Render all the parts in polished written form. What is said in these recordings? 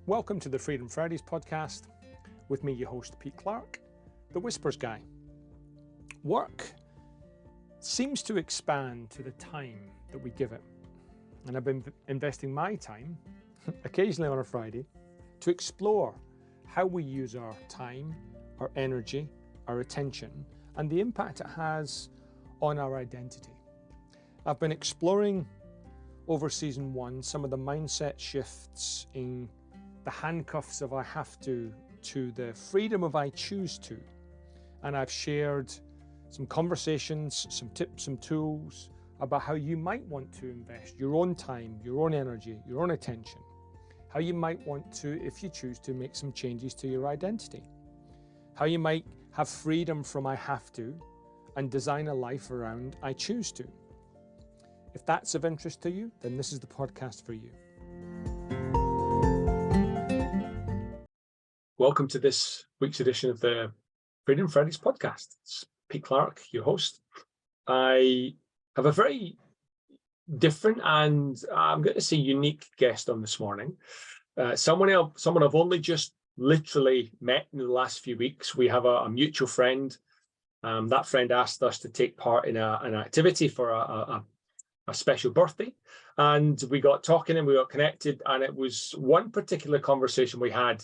Welcome to the Freedom Fridays podcast. With me, your host, Pete Clark, the Whispers guy. Work seems to expand to the time that we give it. And I've been investing my time, occasionally on a Friday, to explore how we use our time, our energy, our attention, and the impact it has on our identity. I've been exploring over season 1 some of the mindset shifts in the handcuffs of I have to the freedom of I choose to. And I've shared some conversations, some tips, some tools about how you might want to invest your own time, your own energy, your own attention. How you might want to, if you choose to, make some changes to your identity. How you might have freedom from I have to and design a life around I choose to. If that's of interest to you, then this is the podcast for you. Welcome to this week's edition of the Freedom Fridays podcast. It's Pete Clark, your host. I have a very different and I'm going to say unique guest on this morning. Someone I've only just literally met in the last few weeks. We have a mutual friend. That friend asked us to take part in an activity for a special birthday, and we got talking and we got connected, and it was one particular conversation we had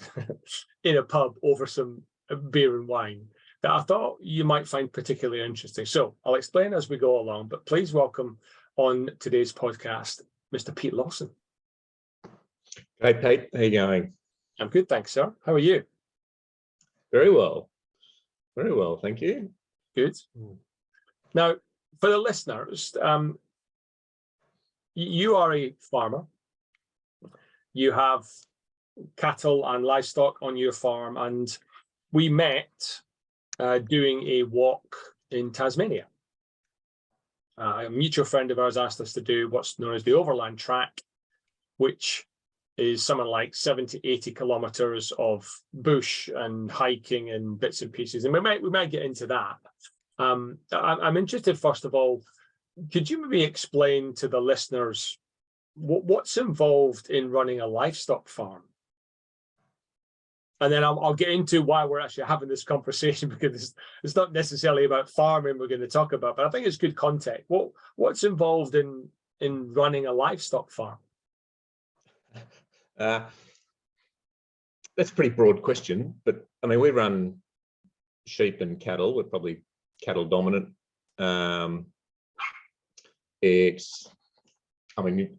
in a pub over some beer and wine that I thought you might find particularly interesting. So I'll explain as we go along, but please welcome on today's podcast, Mr. Pete Lawson. Hey, Pete, how you going? I'm good, thanks, sir. How are you? Very well, thank you. Good. Now, for the listeners, you are a farmer. You have cattle and livestock on your farm, and we met doing a walk in Tasmania. A mutual friend of ours asked us to do what's known as the Overland Track, which is something like 70, 80 kilometers of bush and hiking and bits and pieces. And we might get into that. I'm interested, first of all, could you maybe explain to the listeners what's involved in running a livestock farm? And then I'll get into why we're actually having this conversation, because it's not necessarily about farming we're going to talk about, but I think it's good context. What's involved in running a livestock farm? That's a pretty broad question, but I mean, we run sheep and cattle. We're probably cattle dominant.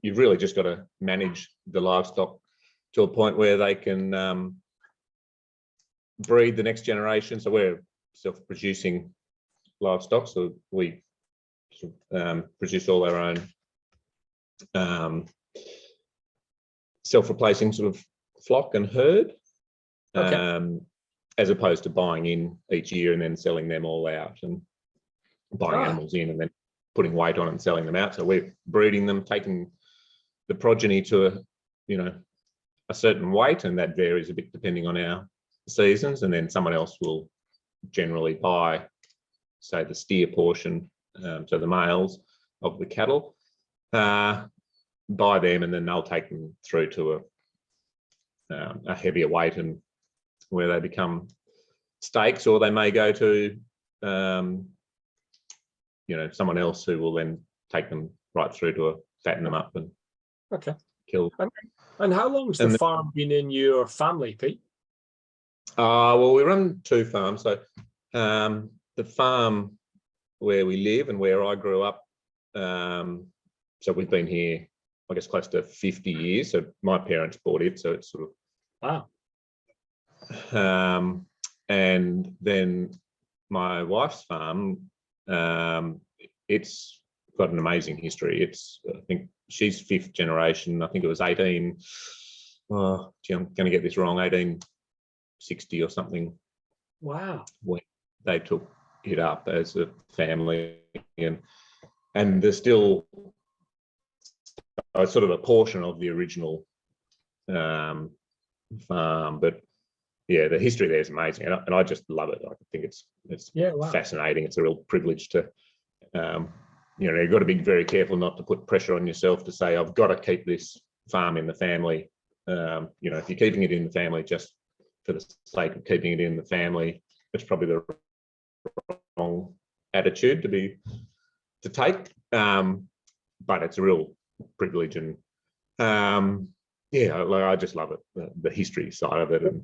You've really just got to manage the livestock to a point where they can breed the next generation. So we're self-producing livestock, so we produce all our own self-replacing sort of flock and herd, okay, as opposed to buying in each year and then selling them all out, and buying animals in and then putting weight on and selling them out. So we're breeding them, taking the progeny to a certain weight, and that varies a bit depending on our seasons. And then someone else will generally buy, say, the steer portion, so the males of the cattle, buy them, and then they'll take them through to a heavier weight, and where they become steaks, or they may go to someone else who will then take them right through to fatten them up and kill. And how long's the farm been in your family, Pete? Well, we run 2 farms. So the farm where we live and where I grew up, so we've been here, I guess, close to 50 years. So my parents bought it, so it's sort of wow. And then my wife's farm, it's got an amazing history. I think she's 5th generation. I think it was I'm going to get this wrong, 1860 or something. Wow. When they took it up as a family, and there's still sort of a portion of the original farm, but yeah, the history there is amazing, and I just love it. I think it's wow, fascinating. It's a real privilege to, you've got to be very careful not to put pressure on yourself to say, I've got to keep this farm in the family You know, if you're keeping it in the family just for the sake of keeping it in the family, it's probably the wrong attitude to take. But it's a real privilege, and yeah, like, I just love it, the history side of it. And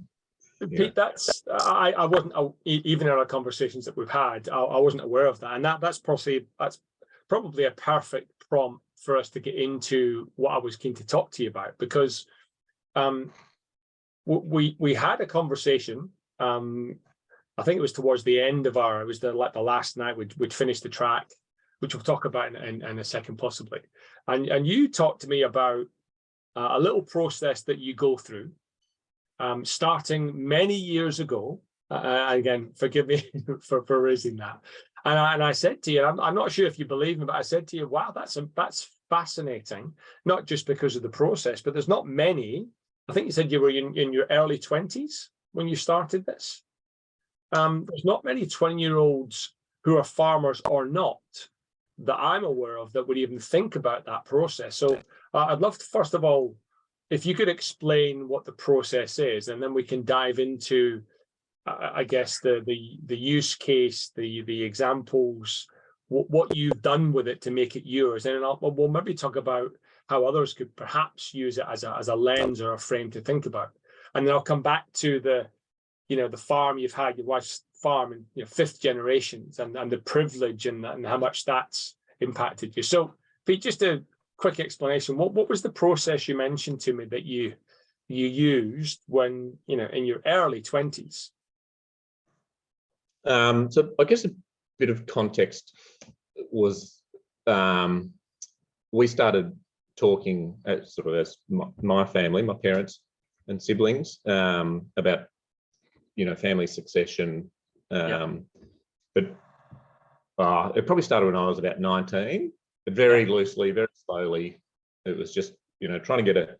Pete, that's I wasn't, even in our conversations that we've had, I wasn't aware of that, and that's probably a perfect prompt for us to get into what I was keen to talk to you about, because we had a conversation. I think it was towards the end of it was the last night we'd finished the track, which we'll talk about in a second possibly, and you talked to me about a little process that you go through, starting many years ago. Again, forgive me for raising that. And I said to you, I'm not sure if you believe me, but I said to you, wow, that's fascinating, not just because of the process, but there's not many. I think you said you were in your early 20s when you started this. There's not many 20-year-olds who are farmers or not that I'm aware of that would even think about that process. So I'd love to, first of all, if you could explain what the process is, and then we can dive into, I guess, the use case, the examples, what you've done with it to make it yours, and then we'll maybe talk about how others could perhaps use it as a lens or a frame to think about, and then I'll come back to the farm you've had, your wife's farm, and fifth generations, and the privilege and how much that's impacted you. So, Pete, just a quick explanation. What was the process you mentioned to me that you used when in your early 20s? So I guess a bit of context was we started talking as my family, my parents and siblings, about family succession. But it probably started when I was about 19, but very loosely, very slowly. It was just trying to get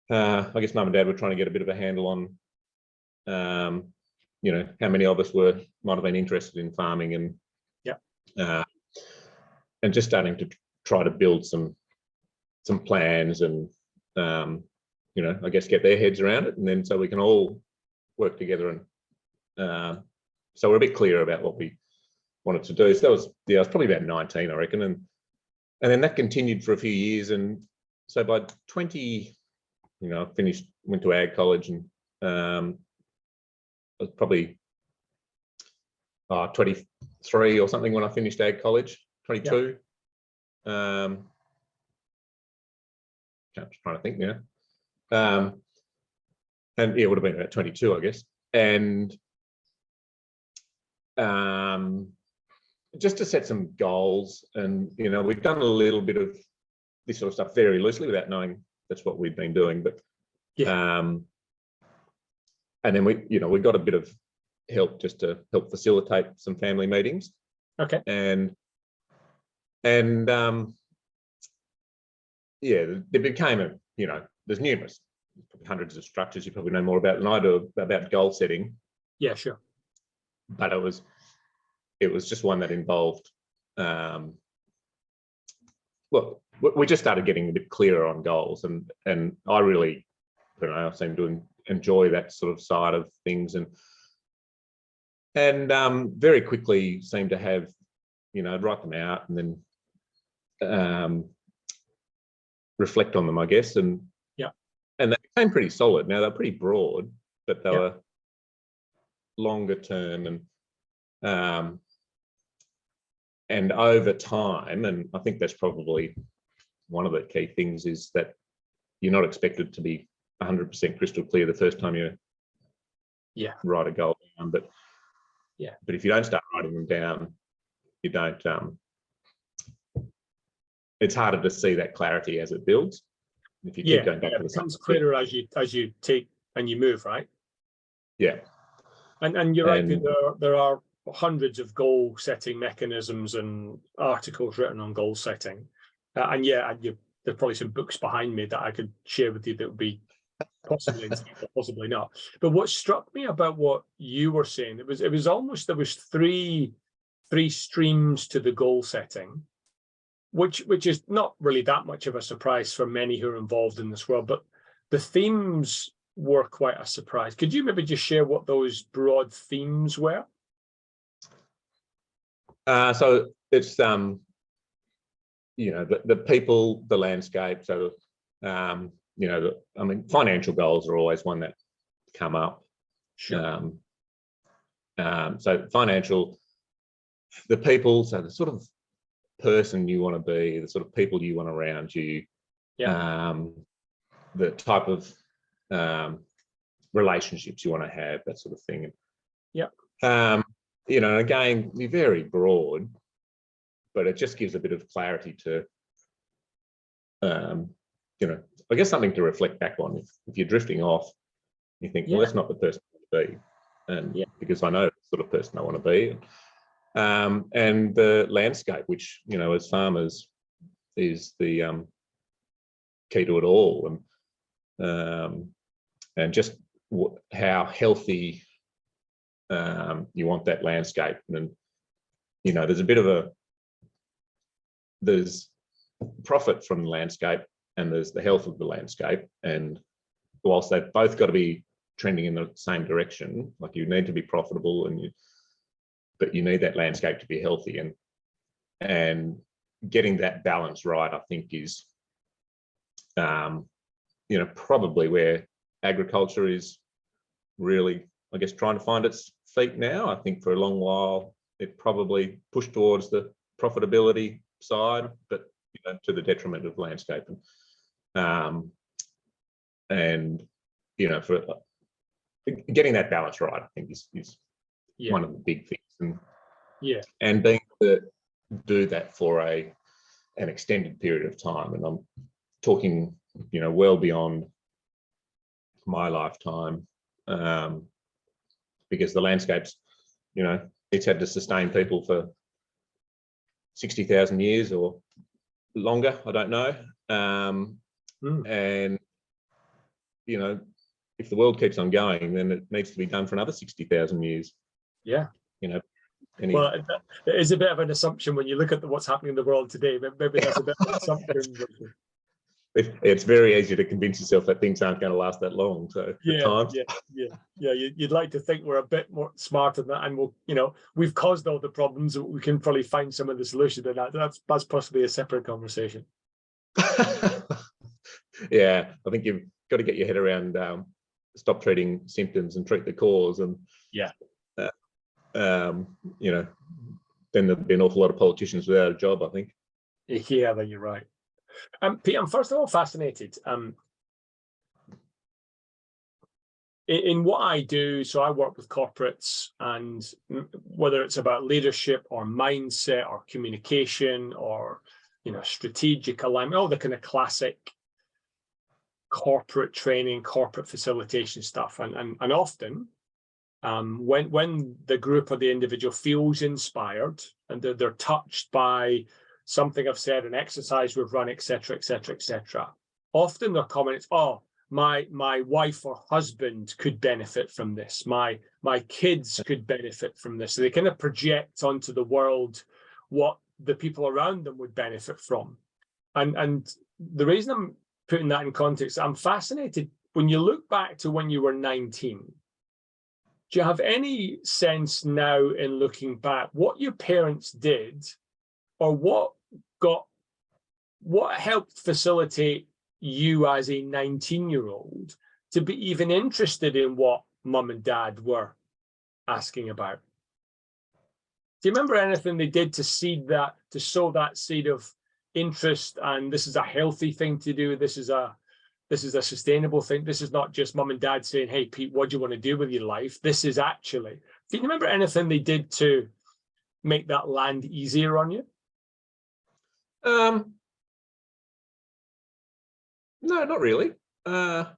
I guess Mum and Dad were trying to get a bit of a handle on how many of us might have been interested in farming, and just starting to try to build some plans and I guess get their heads around it, and then so we can all work together, and so we're a bit clearer about what we wanted to do. So that was I was probably about 19, I reckon, and then that continued for a few years, and so by 20, I went to ag college, and I was probably 23 or something when I finished ag college. 22. I'm just trying to think now. And it would have been about 22, I guess. And just to set some goals, and we've done a little bit of this sort of stuff very loosely without knowing that's what we've been doing. But and then we got a bit of help just to help facilitate some family meetings. Okay. And there became there's numerous, hundreds of structures you probably know more about than I do about goal setting. Yeah, sure. But it was just one that involved we just started getting a bit clearer on goals, and I really I seem to enjoy that sort of side of things, and very quickly seemed to have write them out and then reflect on them, I guess, and they became pretty solid. Now they're pretty broad, but they were longer term, and over time, and I think that's probably one of the key things, is that you're not expected to be 100% crystal clear the first time you write a goal down, but if you don't start writing them down, you don't. It's harder to see that clarity as it builds. If you keep going back to the becomes clearer as you take and you move, right? Yeah. And you're right. There are hundreds of goal setting mechanisms and articles written on goal setting, and there's probably some books behind me that I could share with you that would be possibly possibly not. But what struck me about what you were saying, it was almost, there was three streams to the goal setting, which is not really that much of a surprise for many who are involved in this world, but The themes were quite a surprise. Could you maybe just share what those broad themes were? So it's the people, the landscape. So financial goals are always one that come up. Sure. So financial, the people, so the sort of person you want to be, the sort of people you want around you, the type of relationships you want to have, that sort of thing. Again, you're very broad, but it just gives a bit of clarity to, I guess something to reflect back on. If you're drifting off, you think, well, that's not the person I want to be. And because I know the sort of person I want to be. And the landscape, which, as farmers is the key to it all. And just how healthy you want that landscape. And, there's profit from the landscape and there's the health of the landscape. And whilst they've both got to be trending in the same direction, like you need to be profitable but you need that landscape to be healthy, and getting that balance right, I think, is probably where agriculture is really, I guess, trying to find its feet now. I think for a long while it probably pushed towards the profitability side, but to the detriment of landscape. For getting that balance right, I think is one of the big things. And being able to do that for an extended period of time. And I'm talking, well beyond my lifetime, because the landscapes, it's had to sustain people for 60,000 years or longer, I don't know. And, if the world keeps on going, then it needs to be done for another 60,000 years. Yeah. Well, it is a bit of an assumption when you look at what's happening in the world today. Maybe that's a bit of an assumption. It's very easy to convince yourself that things aren't going to last that long. So you'd like to think we're a bit more smarter than that, and we've caused all the problems. We can probably find some of the solution to that. That's possibly a separate conversation. Yeah, I think you've got to get your head around stop treating symptoms and treat the cause. And then there'd be an awful lot of politicians without a job, I think. Yeah, you're right. Pete, I'm first of all fascinated in what I do. So I work with corporates, and whether it's about leadership or mindset or communication or strategic alignment, all the kind of classic corporate training, corporate facilitation stuff, and often when the group or the individual feels inspired and they're touched by something I've said, an exercise we've run, etc., etc., etc., often their comment is, "Oh, my wife or husband could benefit from this. My kids could benefit from this." So they kind of project onto the world what the people around them would benefit from. And the reason I'm putting that in context, I'm fascinated when you look back to when you were 19. Do you have any sense now, in looking back, what your parents did, or what helped facilitate you as a 19-year-old to be even interested in what mum and dad were asking about? Do you remember anything they did to sow that seed of interest, and this is a healthy thing to do, this is a sustainable thing, this is not just mum and dad saying, "Hey Pete, what do you want to do with your life?" This is actually, do you remember anything they did to make that land easier on you? No, not really. I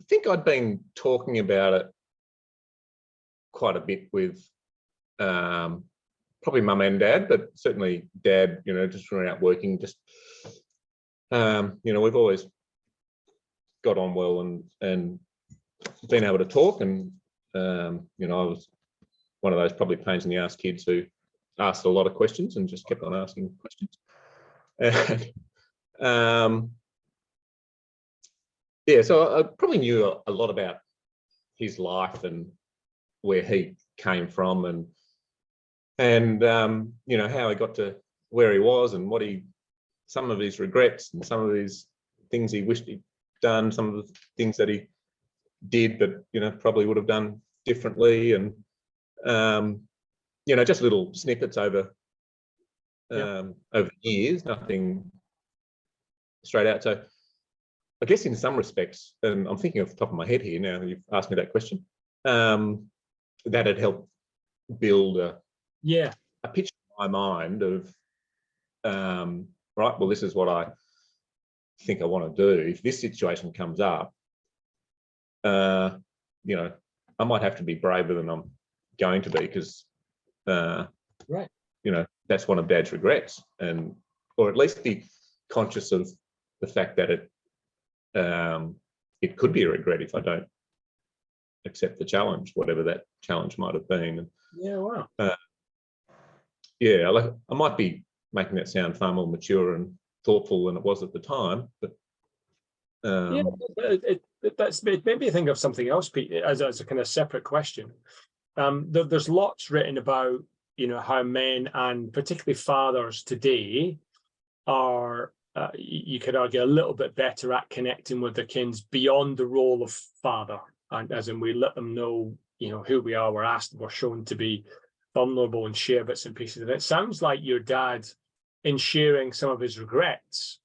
think I'd been talking about it quite a bit with probably mum and dad, but certainly dad, just when out working, just, we've always got on well and been able to talk. And, I was one of those probably pains in the ass kids who asked a lot of questions and just kept on asking questions. And, yeah, so I probably knew a lot about his life and where he came from, and you know, how he got to where he was, and some of his regrets and some of his things he wished he'd done, some of the things that he did but, you know, probably would have done differently, and you know, just little snippets over years, nothing straight out. So I guess in some respects, and I'm thinking off the top of my head here now, you've asked me that question, that had helped build a picture in my mind of, right, well, this is what I think I want to do. If this situation comes up, you know, I might have to be braver than I'm going to be, because, right, you know, that's one of Dad's regrets, and or at least be conscious of the fact that it could be a regret if I don't accept the challenge, whatever that challenge might have been. And, yeah, wow, yeah, like, I might be making that sound far more mature and thoughtful than it was at the time, but yeah, it made me think of something else, Pete, as a kind of separate question. There's lots written about, you know, how men and particularly fathers today are, you could argue, a little bit better at connecting with their kids beyond the role of father, and as in we let them know, you know, who we are. We're shown to be vulnerable and share bits and pieces. And it sounds like your dad, in sharing some of his regrets,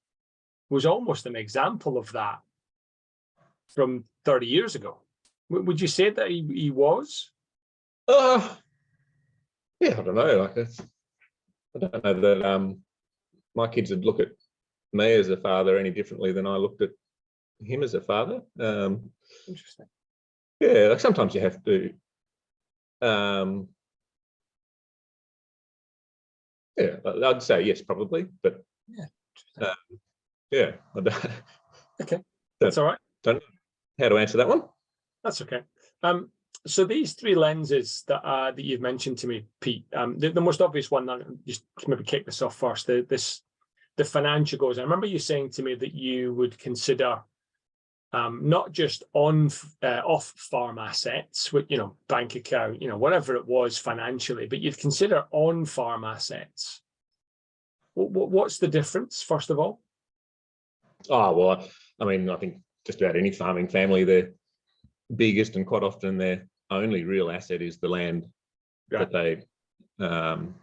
was almost an example of that from 30 years ago. Would you say that he was? yeah, I don't know. Like, I don't know that my kids would look at me as a father any differently than I looked at him as a father. Interesting. Yeah, like sometimes you have to. Yeah, I'd say yes, probably, but yeah, I don't, okay, that's all right. Don't know how to answer that one. That's okay. So these three lenses that you've mentioned to me, Pete, the most obvious one, just maybe kick this off first, the financial goals. I remember you saying to me that you would consider not just off farm assets, with, you know, bank account, you know, whatever it was financially, but you'd consider on farm assets. What's the difference, first of all? Oh, well, I mean, I think just about any farming family, their biggest and quite often their only real asset is the land that they own,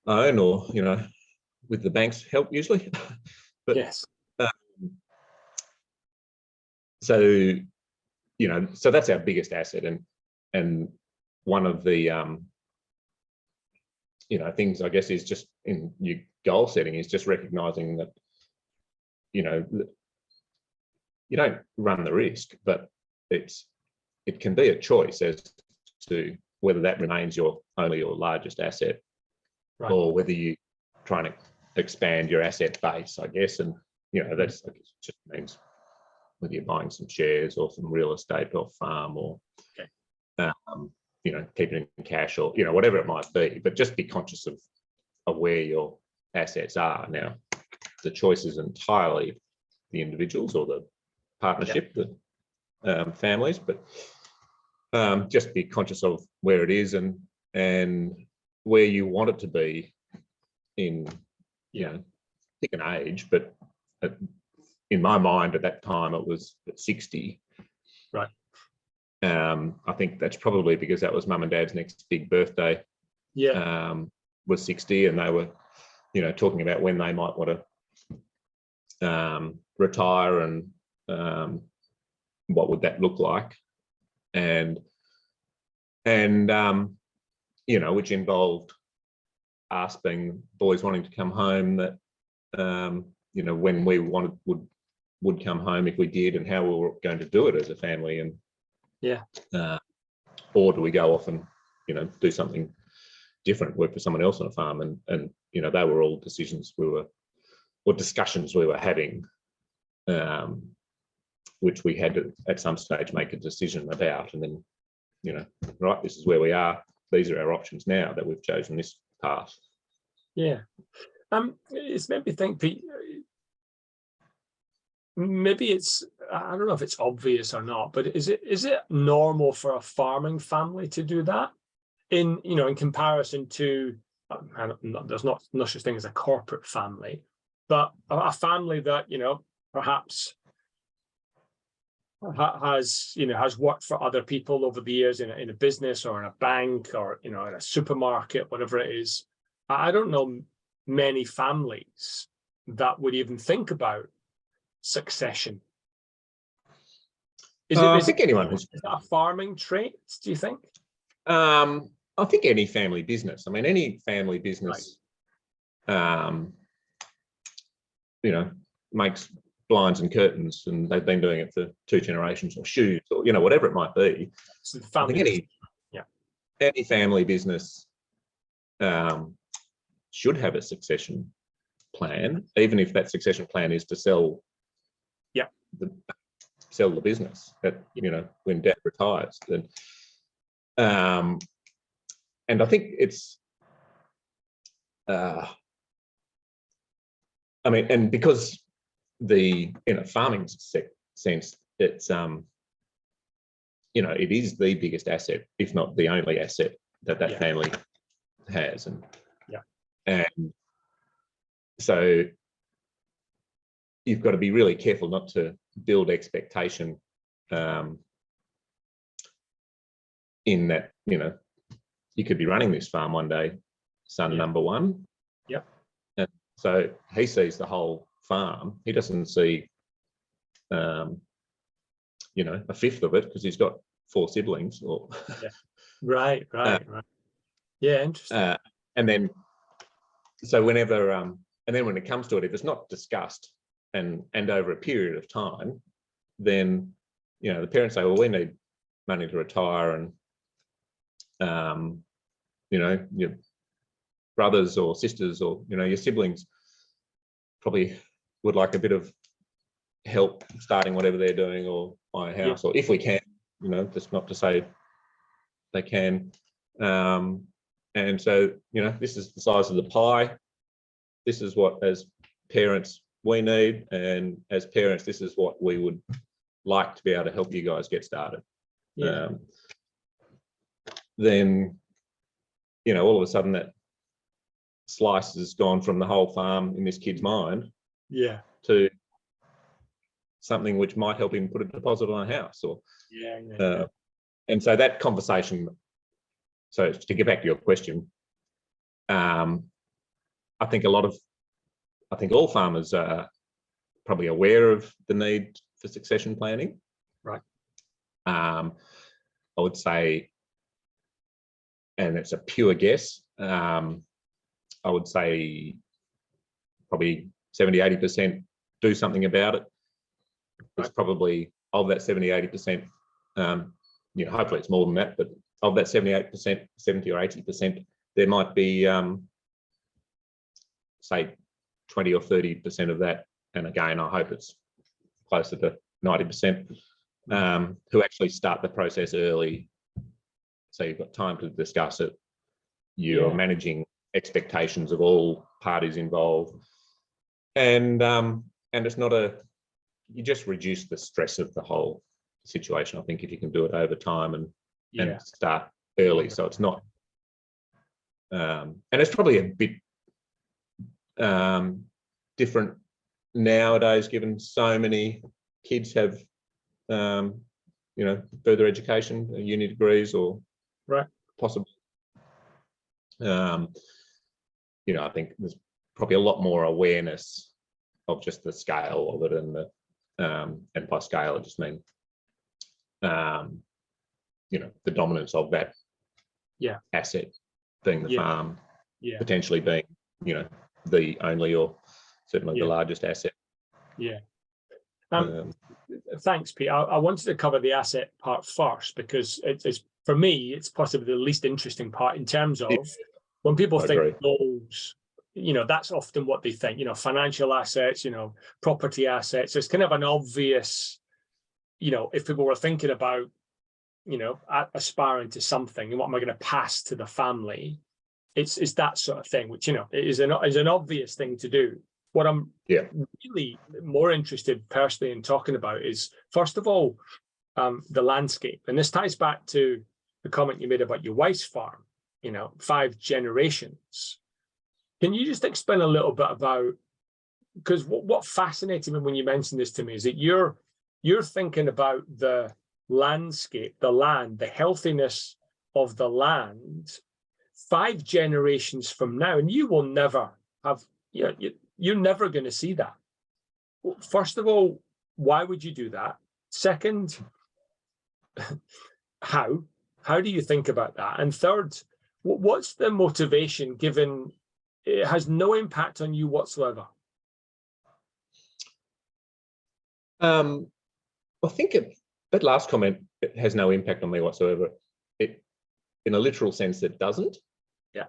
or, you know, with the bank's help usually. But yes. So, you know, so that's our biggest asset, and one of the you know, things, I guess, is just in your goal setting is just recognizing that, you know, you don't run the risk, but it can be a choice as to whether that remains your largest asset, right, or whether you trying to expand your asset base, I guess. And, you know, that's, I guess, just means whether you're buying some shares or some real estate or farm, or you know, keeping it in cash, or, you know, whatever it might be. But just be conscious of where your assets are. Now, the choice is entirely the individuals or the partnership, the families, but just be conscious of where it is and where you want it to be in, you know, pick an age, but in my mind at that time it was at 60. Right. I think that's probably because that was Mum and Dad's next big birthday. Was 60, and they were, you know, talking about when they might want to retire, and what would that look like, and you know, which involved us being boys wanting to come home, that you know, when we would come home if we did, and how we were going to do it as a family, and or do we go off and, you know, do something different, work for someone else on a farm, and you know, they were all decisions or discussions we were having, which we had to at some stage make a decision about, and then, you know, right, this is where we are, these are our options now that we've chosen this path. Yeah. It's made me think, Pete, maybe it's, I don't know if it's obvious or not, but is it normal for a farming family to do that in comparison to, there's not such thing as a corporate family, but a family that, perhaps has worked for other people over the years in a business or in a bank or, in a supermarket, whatever it is. I don't know many families that would even think about succession. I think anyone is that a farming trait, do you think? I think any family business. I mean, any family business, right. Makes blinds and curtains, and they've been doing it for 2 generations, or shoes, or whatever it might be. So I think any family business should have a succession plan, even if that succession plan is to sell the business when dad retires. Then, and I think it's, and because in a farming sense, it's it is the biggest asset, if not the only asset that family has, and so you've got to be really careful not to build expectation in that you could be running this farm one day, son number one. Yep. And so he sees the whole farm. He doesn't see a fifth of it because he's got 4 siblings. Or right. Yeah, interesting. And then so whenever and then when it comes to it, if it's not discussed and over a period of time, then the parents say, well, we need money to retire, and your brothers or sisters or your siblings probably would like a bit of help starting whatever they're doing, or buy a house, or if we can, just not to say they can. And so this is the size of the pie. This is what, as parents, we need, and as parents, this is what we would like to be able to help you guys get started. Then all of a sudden that slice has gone from the whole farm in this kid's mind to something which might help him put a deposit on a house, or and so that conversation. So to get back to your question, I think all farmers are probably aware of the need for succession planning. Right. I would say, and it's a pure guess, I would say probably 70-80% do something about it. It's probably, of that 70-80%, hopefully it's more than that, but of that 78%, 70 or 80%, there might be, say, 20 or 30% of that, and again, I hope it's closer to 90%, who actually start the process early. So you've got time to discuss it. You're managing expectations of all parties involved, and it's not you just reduce the stress of the whole situation, I think, if you can do it over time and start early. So it's not, and it's probably a bit different nowadays, given so many kids have further education, uni degrees, or possibly I think there's probably a lot more awareness of just the scale of it, and and by scale I just mean the dominance of that asset being the farm, potentially being the only or certainly the largest asset. Thanks, Pete. I wanted to cover the asset part first, because it's for me, it's possibly the least interesting part, in terms of when people think goals, that's often what they think, financial assets, property assets. It's kind of an obvious, if people were thinking about, aspiring to something, and what am I going to pass to the family, it's that sort of thing, which, is an obvious thing to do. What I'm really more interested personally in talking about is, first of all, the landscape. And this ties back to the comment you made about your wife's farm, 5 generations. Can you just explain a little bit about, because what fascinated me when you mentioned this to me is that you're thinking about the landscape, the land, the healthiness of the land 5 generations from now, and you will never have, you're never going to see that. First of all, why would you do that? Second, how do you think about that? And third, what's the motivation, given it has no impact on you whatsoever? I think that last comment, it has no impact on me whatsoever. It, in a literal sense, it doesn't. Yeah.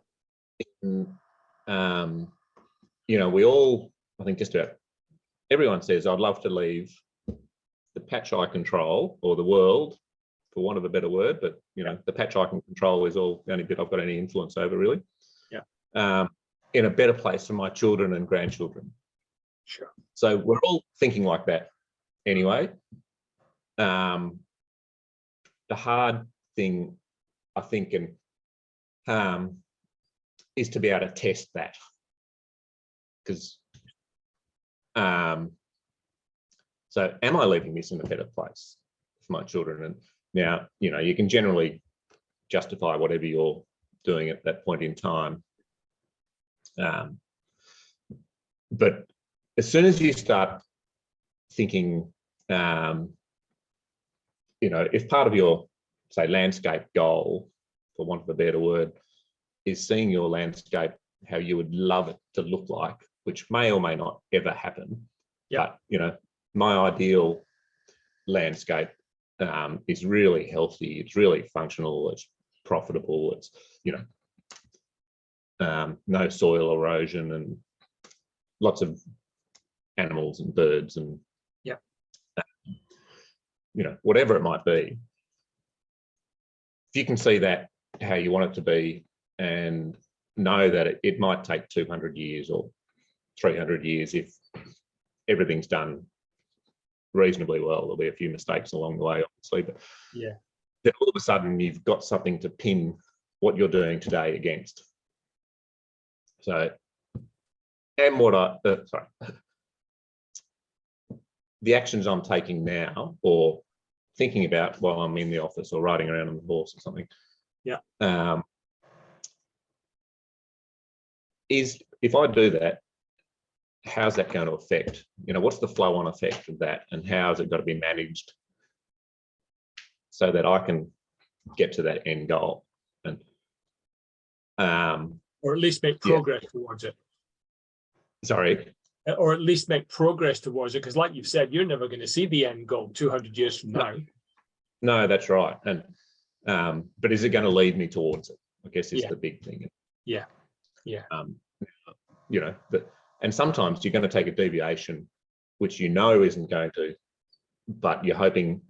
We all, I think just about everyone says, I'd love to leave the patch I control, or the world, for want of a better word, but the patch I can control is all the only bit I've got any influence over, really. Yeah. In a better place for my children and grandchildren. Sure. So we're all thinking like that anyway. The hard thing, I think, is to be able to test that, because so am I leaving this in a better place for my children? And now, you can generally justify whatever you're doing at that point in time. But as soon as you start thinking, if part of your, say, landscape goal, for want of a better word, is seeing your landscape how you would love it to look like, which may or may not ever happen. Yeah. But, my ideal landscape is really healthy, it's really functional, it's profitable, it's, no soil erosion and lots of animals and birds and, whatever it might be. If you can see that how you want it to be, and know that it might take 200 years or 300 years if everything's done reasonably well. There'll be a few mistakes along the way, obviously, but then all of a sudden you've got something to pin what you're doing today against. So, and the actions I'm taking now, or thinking about while I'm in the office or riding around on the horse or something, is, if I do that, how's that going to affect, what's the flow on effect of that, and how's it got to be managed so that I can get to that end goal, and or at least make progress towards it. Sorry. Or at least make progress towards it, because like you've said, you're never going to see the end goal 200 years from now. No, that's right. And but is it going to lead me towards it? I guess is the big thing. Yeah. And sometimes you're going to take a deviation which isn't going to, but you're hoping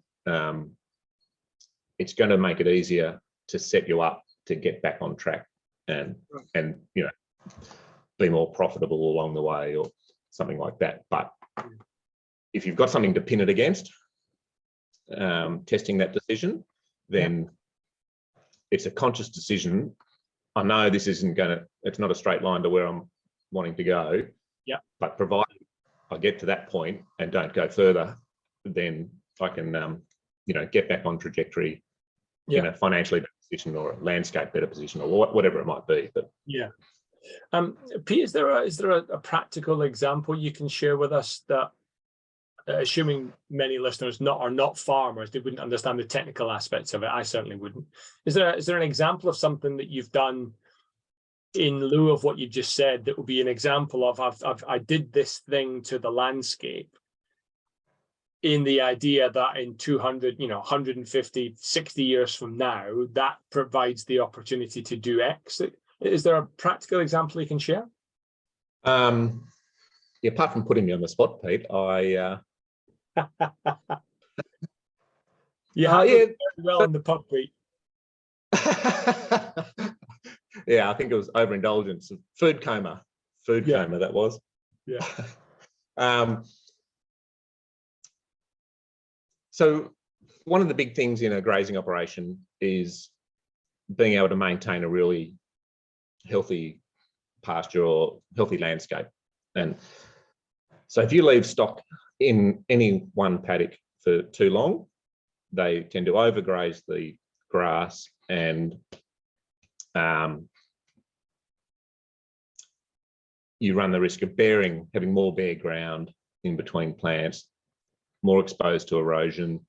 it's going to make it easier to set you up to get back on track and be more profitable along the way, or something like that. But if you've got something to pin it against, testing that decision, then it's a conscious decision. I know this isn't it's not a straight line to where I'm wanting to go. Yeah. But provided I get to that point and don't go further, then I can, get back on trajectory in a financially better position, or a landscape better position, or whatever it might be. But Pete, is there a practical example you can share with us that, assuming many listeners are not farmers, they wouldn't understand the technical aspects of it. I certainly wouldn't. Is there an example of something that you've done in lieu of what you just said that would be an example of I did this thing to the landscape, in the idea that in 200, 150, 60 years from now, that provides the opportunity to do X? Is there a practical example you can share? Apart from putting me on the spot, Pete, you have very well in the pub, Pete. I think it was overindulgence, food coma, that was. Yeah. So one of the big things in a grazing operation is being able to maintain a really healthy pasture or healthy landscape. And so if you leave stock in any one paddock for too long, they tend to overgraze the grass, and you run the risk of having more bare ground in between plants, more exposed to erosion.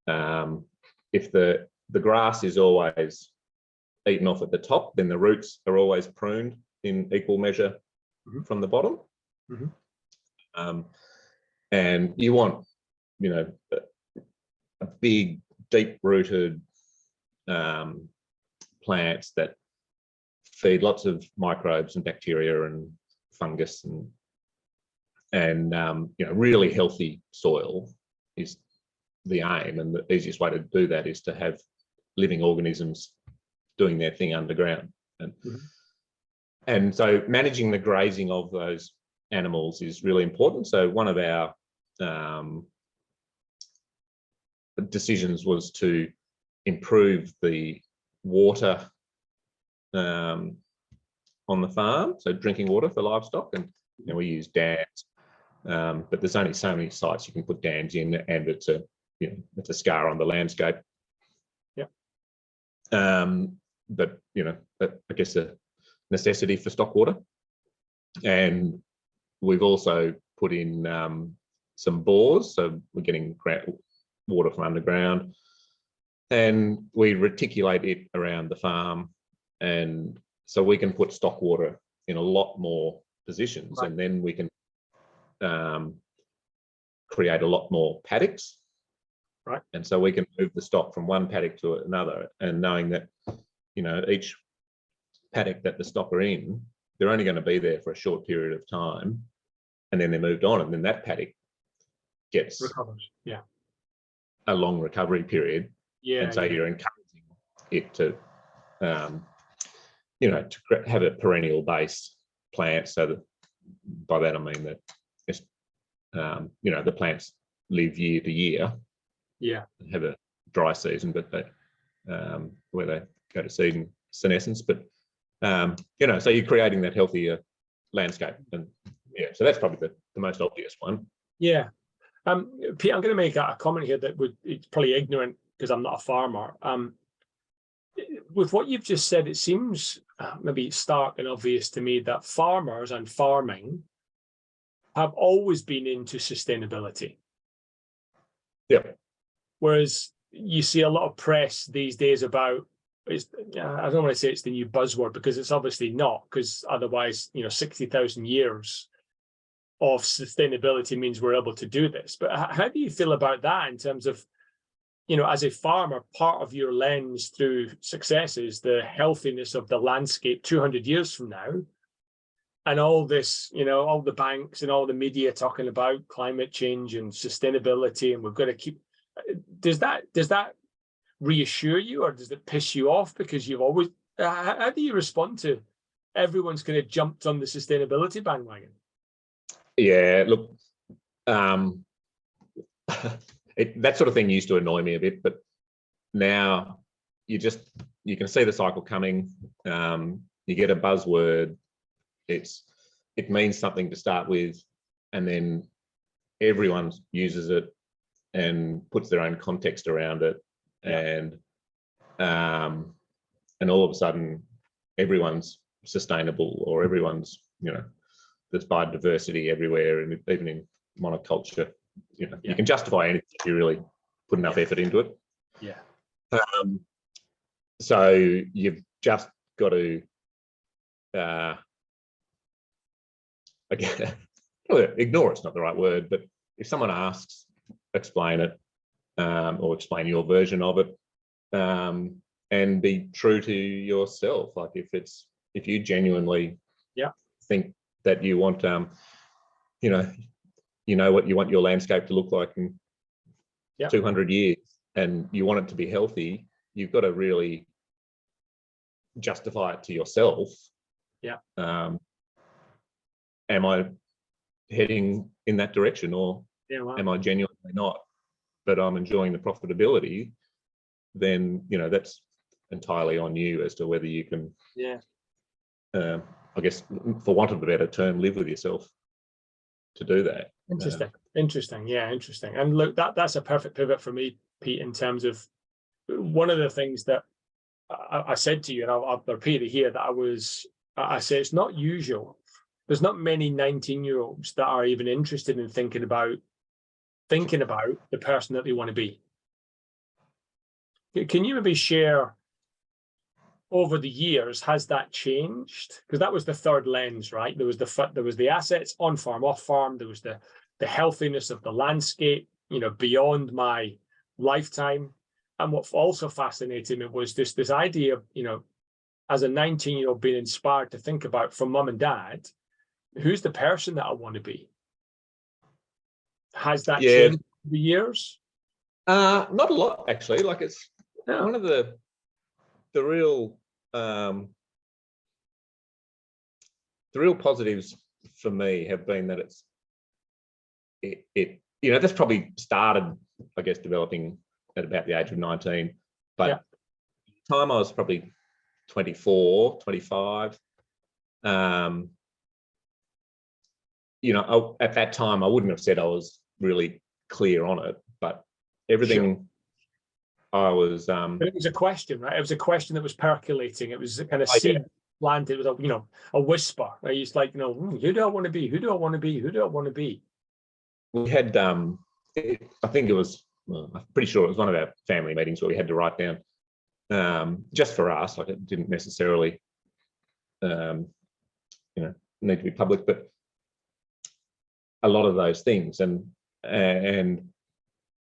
If the grass is always eaten off at the top, then the roots are always pruned in equal measure from the bottom. And you want, a big, deep-rooted plants that feed lots of microbes and bacteria and fungus, and really healthy soil is the aim. And the easiest way to do that is to have living organisms doing their thing underground. And so managing the grazing of those animals is really important. So one of our decisions was to improve the water on the farm, so drinking water for livestock, and we use dams, but there's only so many sites you can put dams in, and it's a scar on the landscape. But I guess a necessity for stock water. And we've also put in some bores, so we're getting water from underground, and we reticulate it around the farm, and so we can put stock water in a lot more positions, and then we can create a lot more paddocks. And so we can move the stock from one paddock to another, and knowing that each paddock that the stock are in, they're only going to be there for a short period of time, and then they're moved on, and then that paddock gets a long recovery period. And so you're encouraging it to to have a perennial base plant, so that by that I mean that the plants live year to year, have a dry season, but they where they go to seed and senescence, but so you're creating that healthier landscape. And so that's probably the most obvious one. Pete, I'm going to make a comment here that it's probably ignorant because I'm not a farmer. With what you've just said, it seems maybe stark and obvious to me that farmers and farming have always been into sustainability. Whereas you see a lot of press these days about, I don't want to say it's the new buzzword, because it's obviously not, because otherwise, 60,000 years of sustainability means we're able to do this. But how do you feel about that in terms of, as a farmer, part of your lens through success is the healthiness of the landscape 200 years from now, and all this, all the banks and all the media talking about climate change and sustainability, and we've got to keep. Does that reassure you, or does it piss you off because you've always? How do you respond to everyone's kind of jumped on the sustainability bandwagon? Yeah, look, that sort of thing used to annoy me a bit, but now you can see the cycle coming. You get a buzzword, it means something to start with, and then everyone uses it and puts their own context around it, and all of a sudden everyone's sustainable, or everyone's there's biodiversity everywhere, and even in monoculture, you can justify anything if you really put enough effort into it. So you've just got to again, ignore it's not the right word, but if someone asks, explain it, or explain your version of it, and be true to yourself. Like if you genuinely think that you want what you want your landscape to look like in 200 years, and you want it to be healthy, you've got to really justify it to yourself. Am I heading in that direction, or am I genuinely not, but I'm enjoying the profitability, then, you know, that's entirely on you as to whether you can, I guess, for want of a better term, live with yourself to do that. Interesting. Yeah, interesting. And look, that's a perfect pivot for me, Pete, in terms of one of the things that I said to you, and I'll repeat it here, that I say it's not usual. There's not many 19-year-olds that are even interested in thinking about the person that they want to be. Can you maybe share, over the years, has that changed? Because that was the third lens, right? There was the assets on farm, off farm. There was the healthiness of the landscape, you know, beyond my lifetime. And what also fascinated me was this idea of, you know, as a 19-year-old being inspired to think about, from mum and dad, who's the person that I want to be? Has that changed over the years? Not a lot, actually. Like, it's one of the real positives for me have been that it you know, that's probably started, I guess, developing at about the age of 19, but at the time I was probably 24, 25. You know, at that time I wouldn't have said I was really clear on it, but everything I was but it was a question, right? It was a question that was percolating. It was a kind of seed planted. It was a, you know, a whisper. It's like, you know, who do I want to be? Who do I want to be? Who do I want to be? We had I think it was, well, I'm pretty sure it was one of our family meetings where we had to write down, just for us, like, it didn't necessarily you know, need to be public, but a lot of those things. And anyway,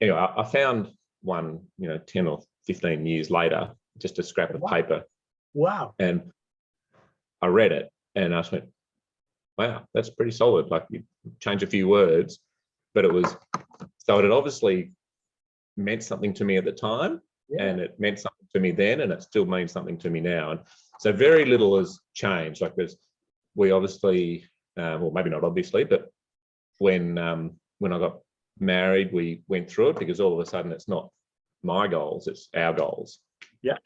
I found one, you know, 10 or 15 years later, just a scrap of paper. Wow. And I read it and I just went, wow, that's pretty solid. Like, you change a few words, but it had obviously meant something to me at the time, and it meant something to me then, and it still means something to me now. And so very little has changed. Like, we obviously, well, maybe not obviously, but when I got married, we went through it, because all of a sudden it's not my goals, it's our goals. Yeah.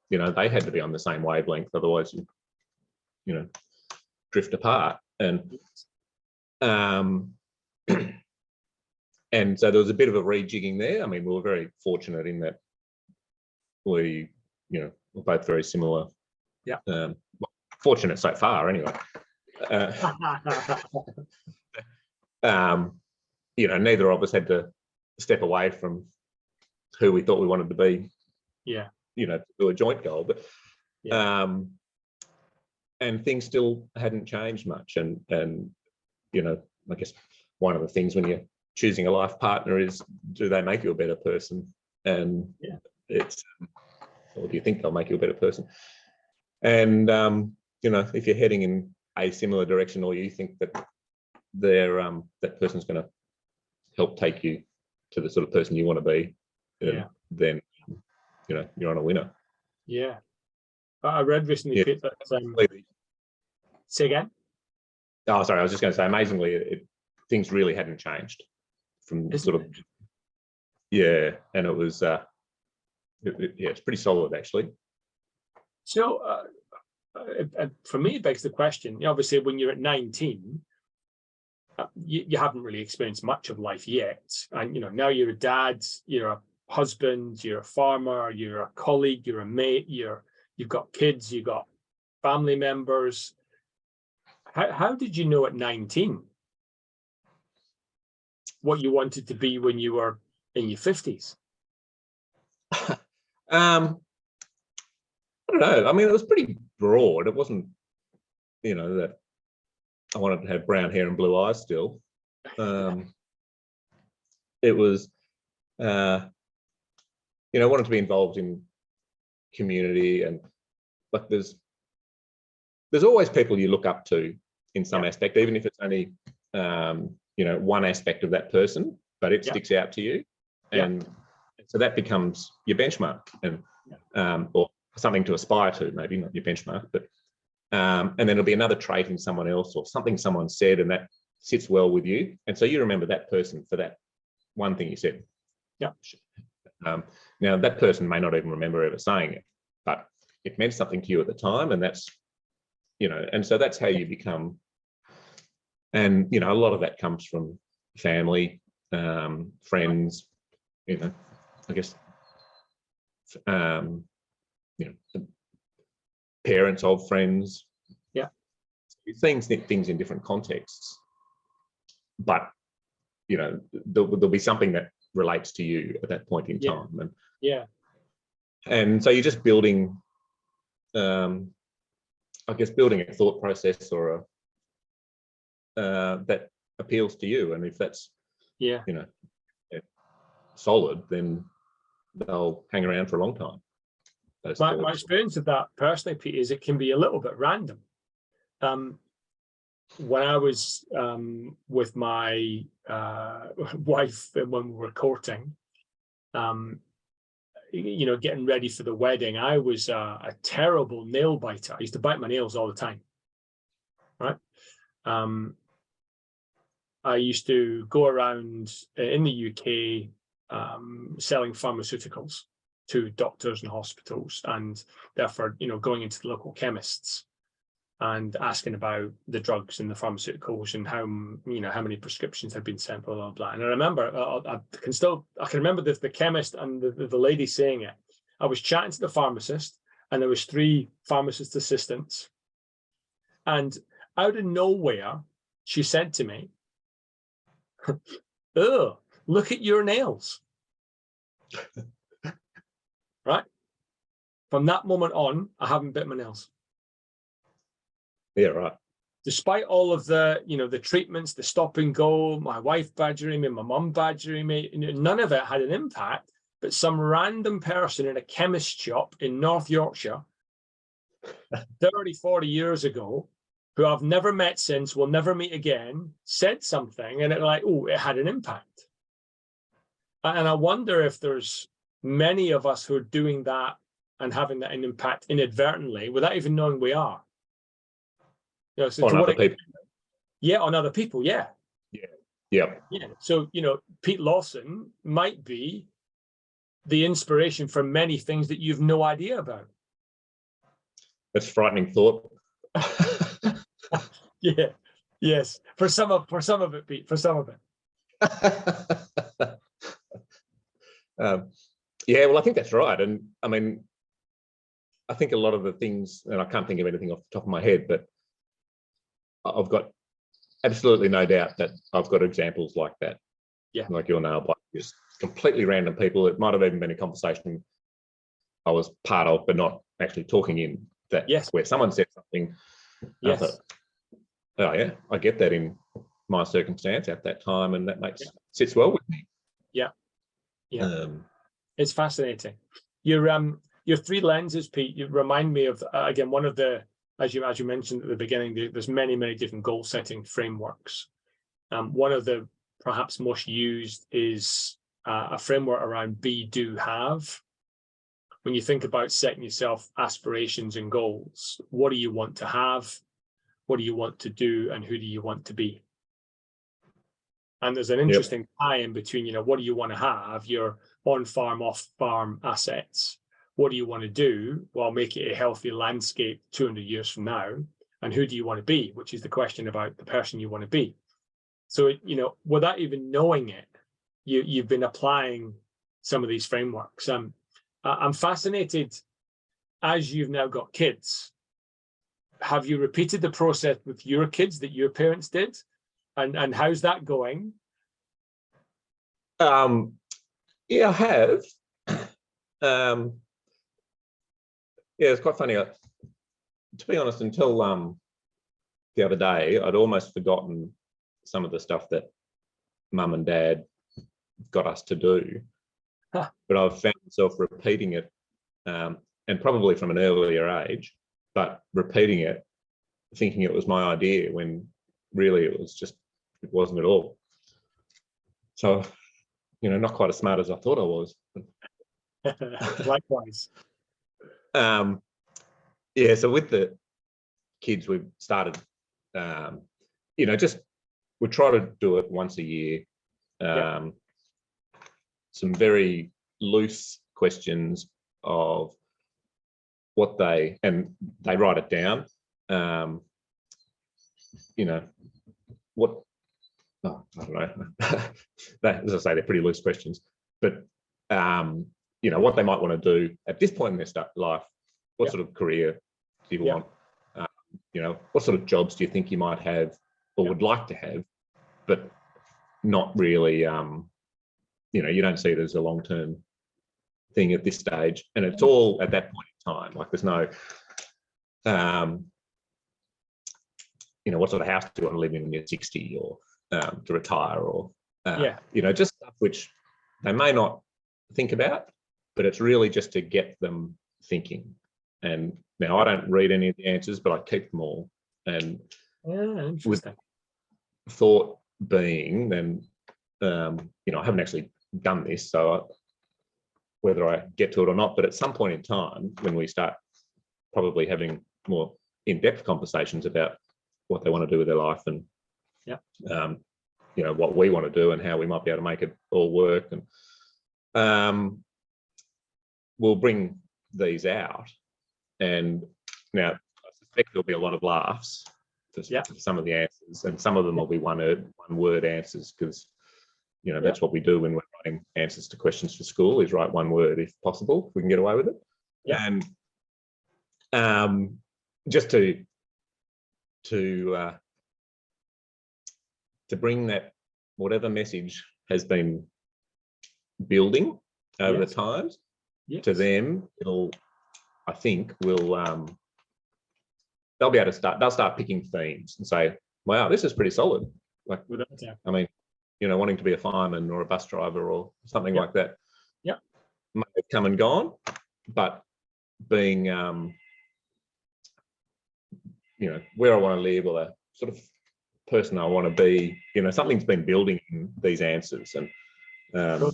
You know, they had to be on the same wavelength, otherwise you know, drift apart. And and so there was a bit of a rejigging there. I mean, we were very fortunate in that we, you know, we're both very similar. Yeah. Fortunate so far, anyway. You know, neither of us had to step away from who we thought we wanted to be. Yeah. You know, to do a joint goal, but and things still hadn't changed much. And you know, I guess one of the things when you're choosing a life partner is, do they make you a better person? And it's, or do you think they'll make you a better person? And you know, if you're heading in a similar direction, or you think that that person's going to help take you to the sort of person you want to be, then you know, you're on a winner. Yeah. I read recently that say again. Oh, sorry, I was just going to say, amazingly, things really hadn't changed from and it was it's pretty solid, actually. So for me, it begs the question, obviously, when you're at 19, you haven't really experienced much of life yet, and you know, now you're a dad, you're a husband, you're a farmer, you're a colleague, you're a mate, you've got kids, you've got family members. How did you know at 19 what you wanted to be when you were in your 50s? I don't know. I mean, it was pretty broad. It wasn't, you know, that I wanted to have brown hair and blue eyes still. It was, you know, I wanted to be involved in community, and like there's always people you look up to in some aspect, even if it's only you know, one aspect of that person, but it sticks out to you, and so that becomes your benchmark, and or something to aspire to, maybe not your benchmark, but and then there'll be another trait in someone else, or something someone said, and that sits well with you, and so you remember that person for that one thing you said. Yeah. Now that person may not even remember ever saying it, but it meant something to you at the time, and that's, you know, and so that's how you become. And you know, a lot of that comes from family, friends, you know, I guess, you know, parents of friends. Yeah. Things in different contexts, but you know, there'll be something that relates to you at that point in time. And yeah, and so you're just building, I guess, building a thought process or a that appeals to you, and if that's, yeah, you know, solid, then they'll hang around for a long time. my experience of that personally, Pete, is it can be a little bit random. When I was with my wife when we were courting, you know, getting ready for the wedding, I was a terrible nail biter. I used to bite my nails all the time, right? I used to go around in the UK selling pharmaceuticals to doctors and hospitals, and therefore, you know, going into the local chemists and asking about the drugs and the pharmaceuticals and how, you know, how many prescriptions had been sent, blah, blah, blah. And I remember, I can remember the chemist and the lady saying it. I was chatting to the pharmacist, and there was 3 pharmacist assistants. And out of nowhere, she said to me, "Oh, look at your nails." Right? From that moment on, I haven't bit my nails. Yeah, right. Despite all of the, you know, the treatments, the stop and go, my wife badgering me, my mum badgering me, none of it had an impact. But some random person in a chemist shop in North Yorkshire 30, 40 years ago, who I've never met since, will never meet again, said something, and it like, oh, it had an impact. And I wonder if there's many of us who are doing that and having that impact inadvertently without even knowing we are. You know, so on other people. Yeah, on other people, yeah. Yeah. So, you know, Pete Lawson might be the inspiration for many things that you've no idea about. That's frightening thought. Yeah. Yes. For some of it, Pete. For some of it. Yeah, well, I think that's right. And I mean, I think a lot of the things, and I can't think of anything off the top of my head, but I've got absolutely no doubt that I've got examples like that. Yeah. Like your nail bite, just completely random people. It might have even been a conversation I was part of, but not actually talking in, that where someone said something. Yes. I thought, oh yeah, I get that in my circumstance at that time, and that sits well with me. Yeah. Yeah. It's fascinating. Your 3 lenses, Pete, you remind me of, again, one of the, as you mentioned at the beginning, there's many different goal setting frameworks. One of the perhaps most used is a framework around be, do, have. When you think about setting yourself aspirations and goals, what do you want to have? What do you want to do? And who do you want to be? And there's an interesting tie-in between, you know, what do you want to have? Your on-farm, off-farm assets. What do you want to do? Well, make it a healthy landscape 200 years from now. And who do you want to be? Which is the question about the person you want to be. So, you know, without even knowing it, you've been applying some of these frameworks. I'm fascinated, as you've now got kids, have you repeated the process with your kids that your parents did? And how's that going? Yeah, I have. Yeah, it's quite funny. To be honest, until the other day, I'd almost forgotten some of the stuff that Mum and Dad got us to do. Huh. But I've found myself repeating it, and probably from an earlier age, but repeating it, thinking it was my idea when really it wasn't at all. So, you know, not quite as smart as I thought I was. Likewise. Yeah, so with the kids, we've started, you know, just we try to do it once a year. Some very loose questions of what they write it down. You know, what, oh, I don't know. As I say, they're pretty loose questions, but you know, what they might want to do at this point in their life. What sort of career do you want? You know, what sort of jobs do you think you might have or would like to have, but not really, you know, you don't see it as a long-term thing at this stage. And it's all at that point in time. Like there's no, you know, what sort of house do you want to live in when you're 60 or to retire or, you know, just stuff which they may not think about, but it's really just to get them thinking. And now I don't read any of the answers, but I keep them all. And with thought being, then, you know, I haven't actually done this, so whether I get to it or not, but at some point in time, when we start probably having more in-depth conversations about what they want to do with their life and, you know, what we want to do and how we might be able to make it all work. And we'll bring these out. And now I suspect there'll be a lot of laughs for some of the answers, and some of them will be one-word answers, because, you know, that's what we do when we're writing answers to questions for school, is write one word if possible, if we can get away with it. And just to bring that, whatever message has been building over the times, to them, it'll, I think, will they'll be able to they'll start picking themes and say, wow, this is pretty solid. Like, I mean, you know, wanting to be a fireman or a bus driver or something like that. May have come and gone, but being, you know, where I want to live, or the sort of person I want to be, you know, something's been building in these answers. And you know,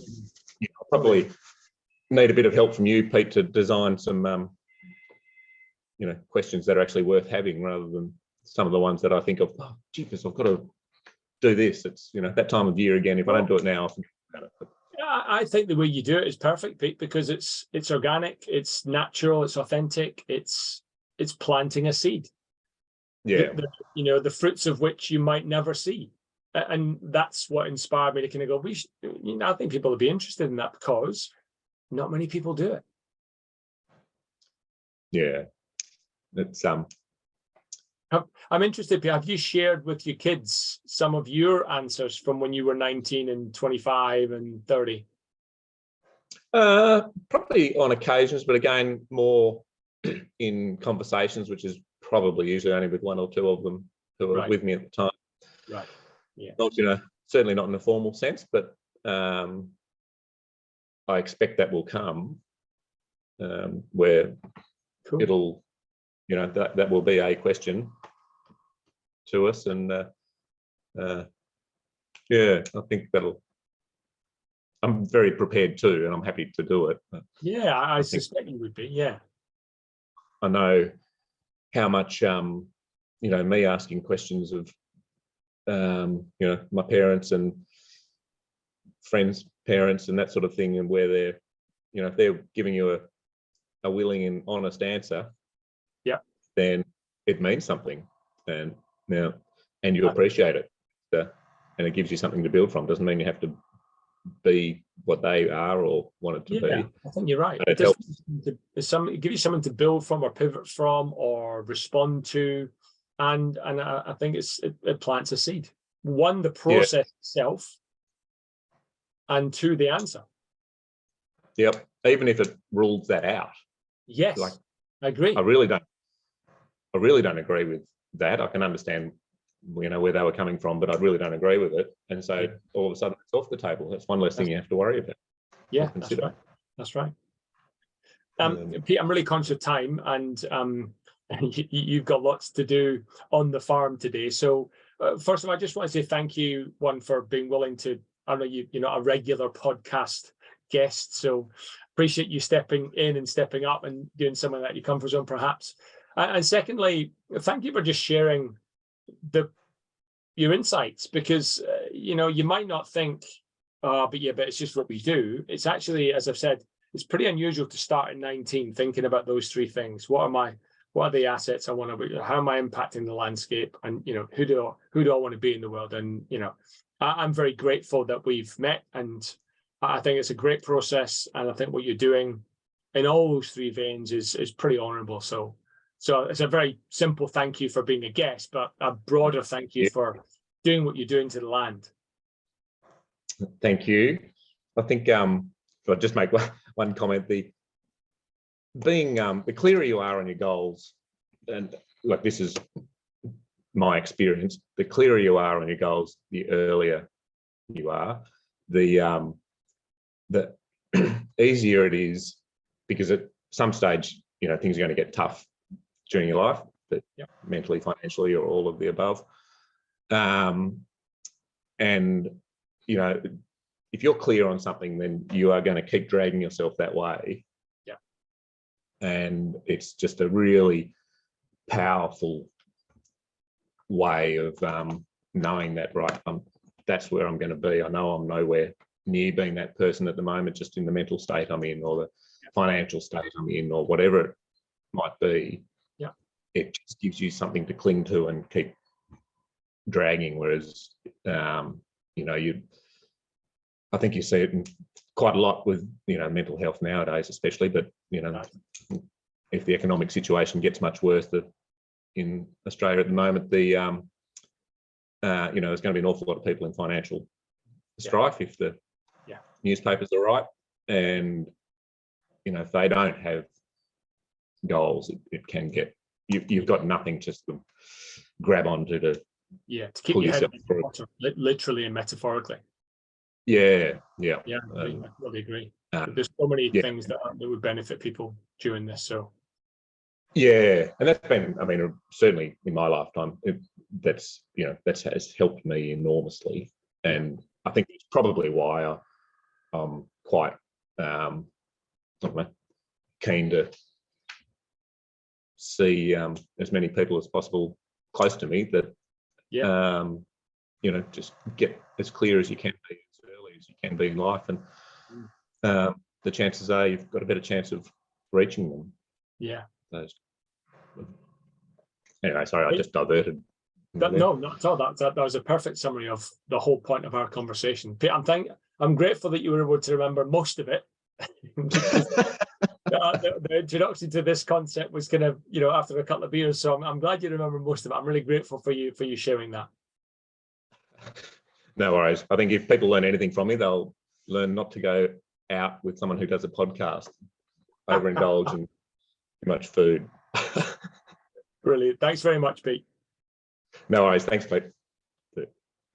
I'll probably need a bit of help from you, Pete, to design some, you know, questions that are actually worth having, rather than some of the ones that I think of, oh, jeepers, I've got to do this. It's, you know, that time of year again. If I don't do it now, I'll forget about it. But, I think the way you do it is perfect, Pete, because it's organic, it's natural, it's authentic, it's planting a seed. You know, the fruits of which you might never see. And that's what inspired me to kind of go, you know, I think people will be interested in that, because not many people do it. Yeah. It's I'm interested, have you shared with your kids some of your answers from when you were 19 and 25 and 30? Probably on occasions, but again, more in conversations, which is probably usually only with one or two of them who were with me at the time. Right. Yeah. Not, you know, certainly not in a formal sense, but I expect that will come, where it'll, you know, that will be a question to us. And yeah, I think I'm very prepared too, and I'm happy to do it. Yeah, I suspect you would be. Yeah. I know how much, you know, me asking questions of, you know, my parents and friends' parents and that sort of thing, and where they're, you know, if they're giving you a willing and honest answer, then it means something, and you appreciate it, and it gives you something to build from. Doesn't mean you have to be what they are or want it to be. I think you're right. It helps. It gives you something to build from, or pivot from, or respond to, and I think it plants a seed. One, the process itself, and two, the answer. Yep. Even if it rules that out. Yes. Like, I agree. I really don't agree with that. I can understand, you know, where they were coming from, but I really don't agree with it. And so all of a sudden it's off the table. That's one less thing you have to worry about. Yeah, that's right. Pete, I'm really conscious of time, and you've got lots to do on the farm today. So first of all, I just want to say thank you, one, for being willing to, I know you're not a regular podcast guest, so appreciate you stepping in and stepping up and doing something that your comfort zone, perhaps. And secondly, thank you for just sharing the your insights, because you know, you might not think, oh, but it's just what we do. It's actually, as I've said, it's pretty unusual to start at 19 thinking about those three things. What are the assets I want to, how am I impacting the landscape, and you know, who do I want to be in the world? And you know, I'm very grateful that we've met, and I think it's a great process, and I think what you're doing in all those three veins is pretty honourable. So it's a very simple thank you for being a guest, but a broader thank you for doing what you're doing to the land. Thank you. I think I'll just make one comment. The clearer you are on your goals, and like this is my experience, the clearer you are on your goals, the earlier you are, the easier it is, because at some stage, you know, things are going to get tough during your life, but mentally, financially, or all of the above. And you know, if you're clear on something, then you are going to keep dragging yourself that way. Yeah. And it's just a really powerful way of knowing that, right, that's where I'm going to be. I know I'm nowhere near being that person at the moment, just in the mental state I'm in, or the financial state I'm in, or whatever it might be. Yeah. It just gives you something to cling to and keep dragging. Whereas, you know, I think you see it quite a lot with, you know, mental health nowadays, especially. But you know, if the economic situation gets much worse in Australia at the moment, you know, there's going to be an awful lot of people in financial strife if the newspapers are right. And you know, if they don't have goals, it can get, you've got nothing just to grab onto to keep your head above water, literally and metaphorically. Yeah, I really agree. There's so many things that would benefit people during this. So and that's been, I mean, certainly in my lifetime, that has helped me enormously, and I think it's probably why I'm quite keen to see as many people as possible close to me that you know, just get as clear as you can be, as early as you can be in life, and the chances are you've got a better chance of reaching them. Anyway, sorry, I just diverted. No, not at all. That was a perfect summary of the whole point of our conversation. Pete, I'm grateful that you were able to remember most of it. The introduction to this concept was kind of, you know, after a couple of beers, so I'm glad you remember most of it. I'm really grateful for you sharing that. No worries. I think if people learn anything from me, they'll learn not to go out with someone who does a podcast, overindulge in too much food. Brilliant. Thanks very much, Pete. No worries. Thanks, Pete.